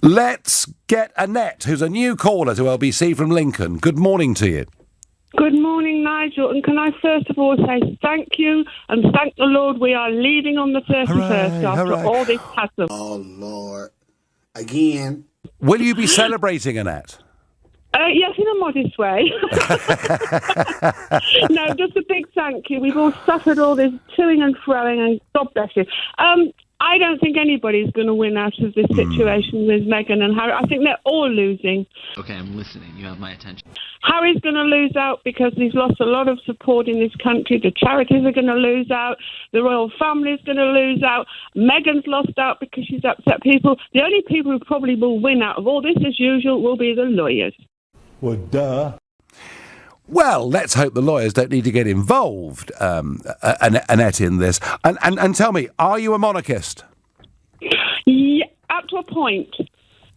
Let's get Annette, who's a new caller to LBC from Lincoln. Good morning to you. Good morning, Nigel. And can I first of all say thank you and thank the Lord we are leaving on the 31st after all this hassle. Oh, Lord. Again. Will you be celebrating, Annette? Yes, in a modest way. No, just a big thank you. We've all suffered all this toing and froing, and God bless you. I don't think anybody's going to win out of this situation with Meghan and Harry. I think they're all losing. Okay, I'm listening. You have my attention. Harry's going to lose out because he's lost a lot of support in this country. The charities are going to lose out. The royal family's going to lose out. Meghan's lost out because she's upset people. The only people who probably will win out of all this, as usual, will be the lawyers. Well, duh. Well, let's hope the lawyers don't need to get involved, Annette, in this. And tell me, are you a monarchist? Yeah, up to a point.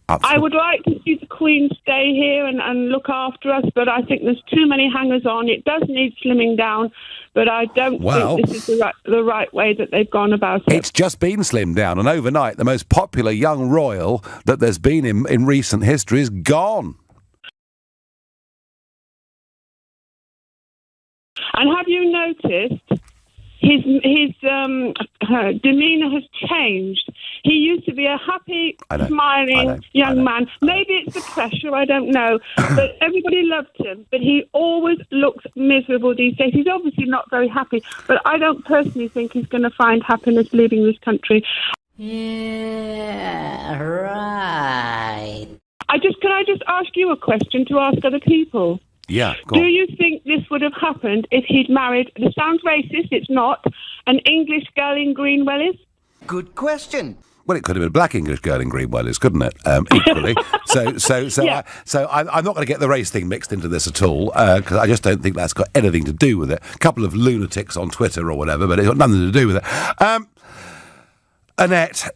I would like to see the Queen stay here and look after us, but I think there's too many hangers on. It does need slimming down, but I don't think this is the right way that they've gone about it. It's just been slimmed down, and overnight the most popular young royal that there's been in recent history is gone. And have you noticed his demeanour has changed? He used to be a happy, smiling young man. Maybe it's the pressure, I don't know. But everybody loved him. But he always looks miserable these days. He's obviously not very happy. But I don't personally think he's going to find happiness leaving this country. Yeah, right. Can I just ask you a question to ask other people? Yeah, go Do on. you think this would have happened if he'd married, this sounds racist, it's not, an English girl in Greenwellies? Good question. Well, it could have been a black English girl in Greenwellies, couldn't it? Equally. Yeah. I'm not going to get the race thing mixed into this at all, because I just don't think that's got anything to do with it. A couple of lunatics on Twitter or whatever, but it's got nothing to do with it. Annette,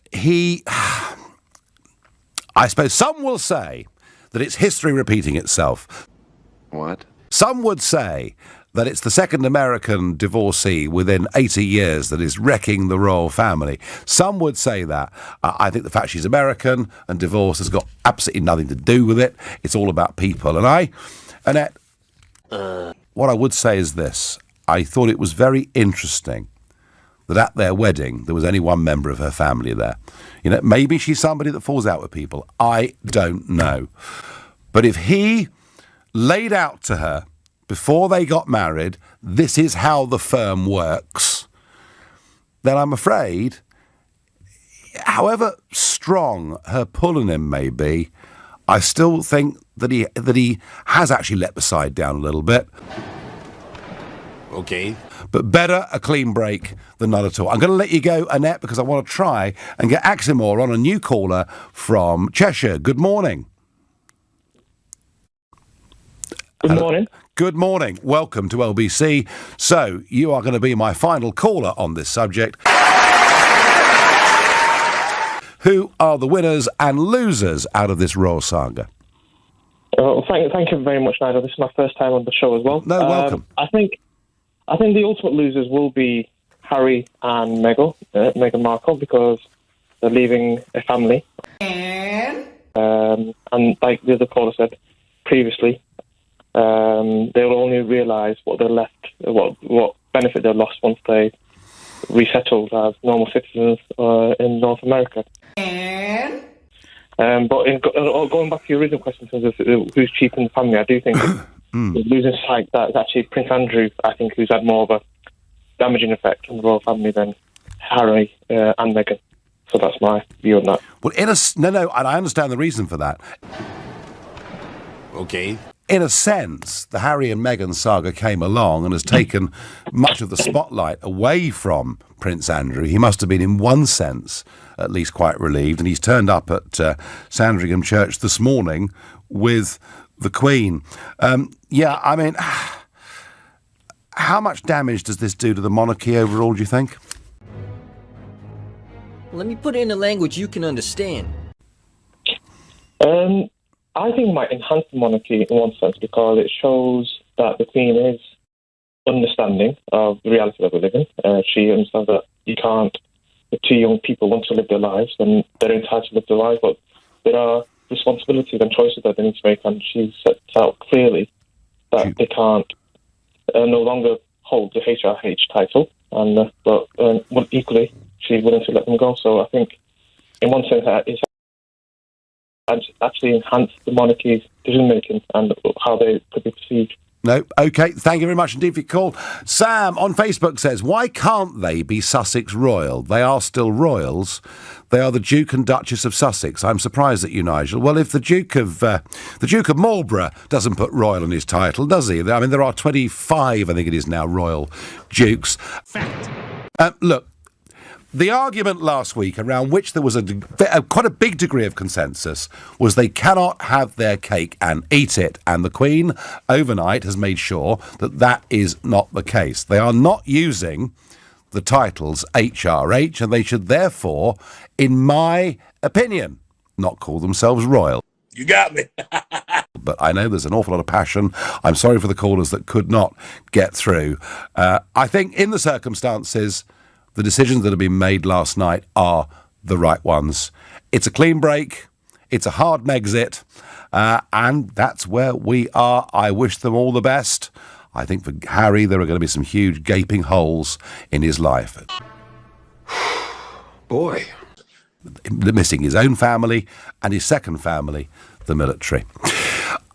I suppose some will say that it's history repeating itself. What? Some would say that it's the second American divorcee within 80 years that is wrecking the royal family. Some would say that. I think the fact she's American and divorce has got absolutely nothing to do with it. It's all about people. And Annette, what I would say is this. I thought it was very interesting that at their wedding there was only one member of her family there. You know, maybe she's somebody that falls out with people. I don't know. But if he laid out to her before they got married, this is how the firm works, then I'm afraid, however strong her pulling him may be, I still think that he has actually let the side down a little bit. Okay. But better a clean break than not at all. I'm going to let you go, Annette, because I want to try and get Aximore on, a new caller from Cheshire. Good morning. Good morning. Good morning. Welcome to LBC. So, you are going to be my final caller on this subject. Who are the winners and losers out of this royal saga? Thank you very much, Nigel. This is my first time on the show as well. No, welcome. I think the ultimate losers will be Harry and Meghan Markle, because they're leaving a family. And like the other caller said previously, they'll only realise what they're left, what benefit they're lost once they resettled as normal citizens in North America. But going back to your original question in terms of who's cheap in the family, I do think losing sight that it's actually Prince Andrew, I think, who's had more of a damaging effect on the royal family than Harry and Meghan. So that's my view on that. Well, and I understand the reason for that. Okay. In a sense, the Harry and Meghan saga came along and has taken much of the spotlight away from Prince Andrew. He must have been, in one sense, at least quite relieved, and he's turned up at Sandringham Church this morning with the Queen. I mean, how much damage does this do to the monarchy overall, do you think? Let me put it in a language you can understand. I think it might enhance the monarchy in one sense, because it shows that the Queen is understanding of the reality that we live in. She understands that you can't, if two young people want to live their lives, then they're entitled to live their lives, but there are responsibilities and choices that they need to make, and she sets out clearly that they can't no longer hold the HRH title, and but equally she's willing to let them go. So I think, in one sense, it's actually enhanced the monarchy's decision making and how they could be perceived. No, OK, thank you very much indeed for your call. Sam on Facebook says, why can't they be Sussex royal? They are still royals. They are the Duke and Duchess of Sussex. I'm surprised at you, Nigel. Well, if the Duke of Marlborough doesn't put royal in his title, does he? I mean, there are 25, I think it is now, royal dukes. Fact. Look, the argument last week around which there was quite a big degree of consensus was they cannot have their cake and eat it. And the Queen, overnight, has made sure that that is not the case. They are not using the titles HRH, and they should therefore, in my opinion, not call themselves royal. You got me. But I know there's an awful lot of passion. I'm sorry for the callers that could not get through. I think in the circumstances, the decisions that have been made last night are the right ones. It's a clean break. It's a hard Megxit. And that's where we are. I wish them all the best. I think for Harry, there are going to be some huge gaping holes in his life. Boy. Missing his own family and his second family, the military.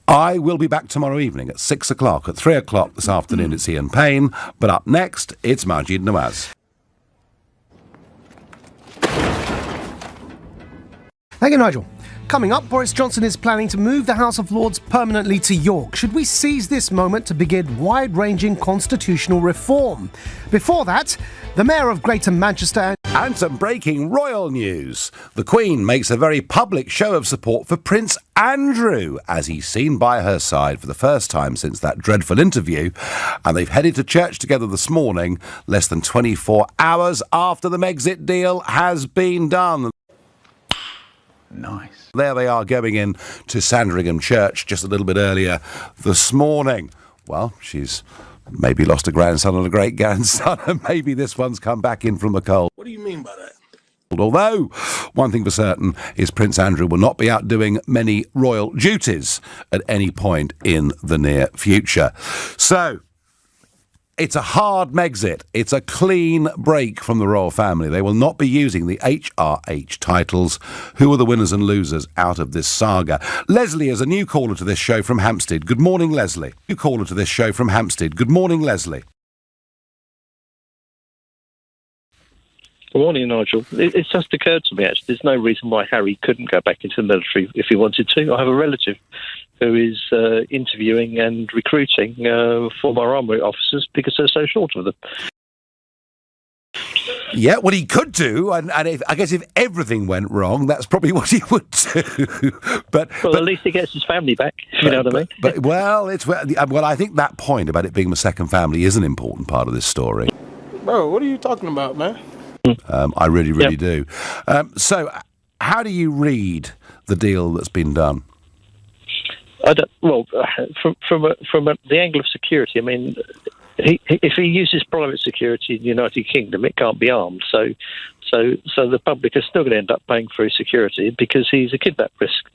I will be back tomorrow evening at 6 o'clock. At 3 o'clock this afternoon, it's Ian Payne. But up next, it's Majid Nawaz. Thank you, Nigel. Coming up, Boris Johnson is planning to move the House of Lords permanently to York. Should we seize this moment to begin wide-ranging constitutional reform? Before that, the Mayor of Greater Manchester... And some breaking royal news. The Queen makes a very public show of support for Prince Andrew, as he's seen by her side for the first time since that dreadful interview. And they've headed to church together this morning, less than 24 hours after the Megxit deal has been done. Nice. There they are going in to Sandringham Church just a little bit earlier this morning. Well, she's maybe lost a grandson and a great-grandson, and maybe this one's come back in from the cold. What do you mean by that? Although, one thing for certain is Prince Andrew will not be out doing many royal duties at any point in the near future. So, it's a hard Megxit. It's a clean break from the royal family. They will not be using the HRH titles. Who are the winners and losers out of this saga? Leslie is a new caller to this show from Hampstead. Good morning, Leslie. New caller to this show from Hampstead. Good morning, Leslie. Good morning, Nigel. It's just occurred to me, actually, there's no reason why Harry couldn't go back into the military if he wanted to. I have a relative who is interviewing and recruiting former army officers because they're so short of them. Yeah, what he could do, and I guess if everything went wrong, that's probably what he would do. but at least he gets his family back, if you know what I mean. Well, I think that point about it being the second family is an important part of this story. Bro, what are you talking about, man? I really do. So, how do you read the deal that's been done? From the angle of security, I mean, if he uses private security in the United Kingdom, it can't be armed. So the public is still going to end up paying for his security because he's a kidnap risk.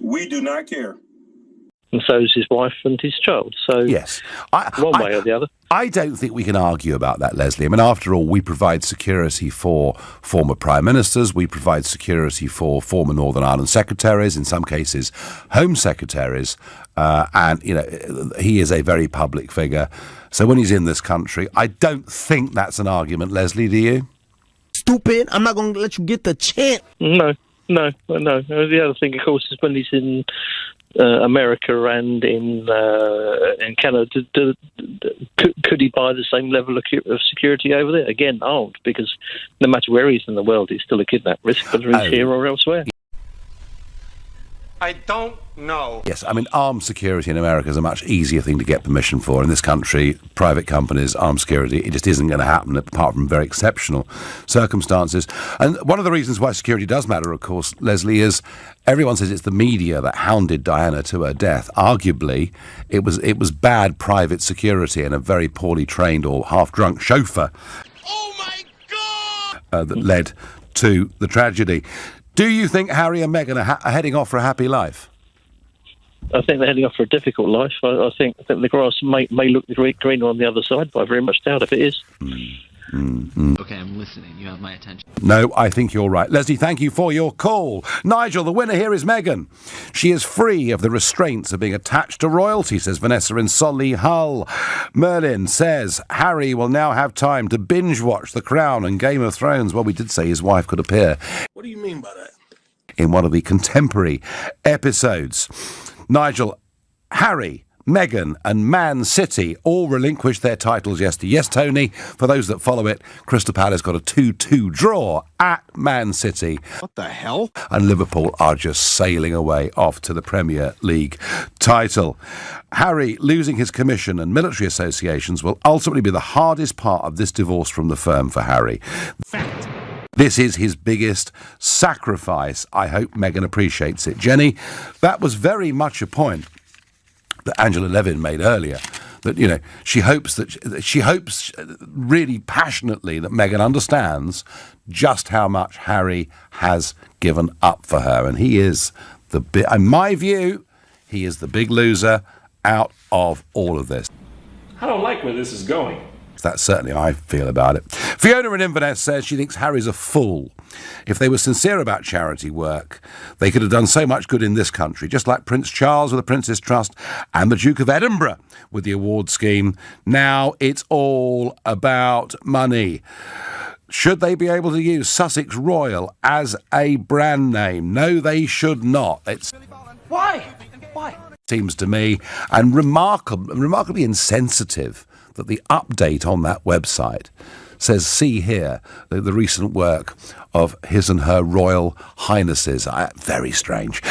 We do not care. And so is his wife and his child. So yes, one way or the other. I don't think we can argue about that, Leslie. I mean, after all, we provide security for former prime ministers. We provide security for former Northern Ireland secretaries, in some cases, home secretaries. And, you know, he is a very public figure. So when he's in this country, I don't think that's an argument, Leslie, do you? Stupid. I'm not going to let you get the chance. No. The other thing, of course, is when he's in America and in Canada, could he buy the same level of security over there? Again, armed, because no matter where he's in the world, he's still a kidnap risk, whether he's here or elsewhere. I don't know. Yes, I mean, armed security in America is a much easier thing to get permission for. In this country, private companies, armed security, it just isn't going to happen apart from very exceptional circumstances. And one of the reasons why security does matter, of course, Leslie, is everyone says it's the media that hounded Diana to her death. Arguably, it was bad private security and a very poorly trained or half-drunk chauffeur that led to the tragedy. Do you think Harry and Meghan are heading off for a happy life? I think they're heading off for a difficult life. I think the grass may look greener on the other side, but I very much doubt if it is. Okay, I'm listening. You have my attention. No, I think you're right. Leslie, thank you for your call. Nigel, the winner here is Meghan. She is free of the restraints of being attached to royalty, says Vanessa in Solihull. Merlin says Harry will now have time to binge watch The Crown and Game of Thrones. Well, we did say his wife could appear. What do you mean by that? In one of the contemporary episodes. Nigel, Harry, Meghan and Man City all relinquished their titles yesterday. Yes, Tony, for those that follow it, Crystal Palace got a 2-2 draw at Man City. What the hell? And Liverpool are just sailing away off to the Premier League title. Harry losing his commission and military associations will ultimately be the hardest part of this divorce from the firm for Harry. Fact. This is his biggest sacrifice. I hope Meghan appreciates it. Jenny, that was very much a point that Angela Levin made earlier, that, you know, she hopes really passionately that Meghan understands just how much Harry has given up for her. And he is in my view, he is the big loser out of all of this. I don't like where this is going. That's certainly how I feel about it. Fiona in Inverness says she thinks Harry's a fool. If they were sincere about charity work, they could have done so much good in this country, just like Prince Charles with the Prince's Trust and the Duke of Edinburgh with the award scheme. Now it's all about money. Should they be able to use Sussex Royal as a brand name? No, they should not. Why? Seems to me, and remarkably insensitive, that the update on that website says, see here, the recent work of His and Her Royal Highnesses. Very strange.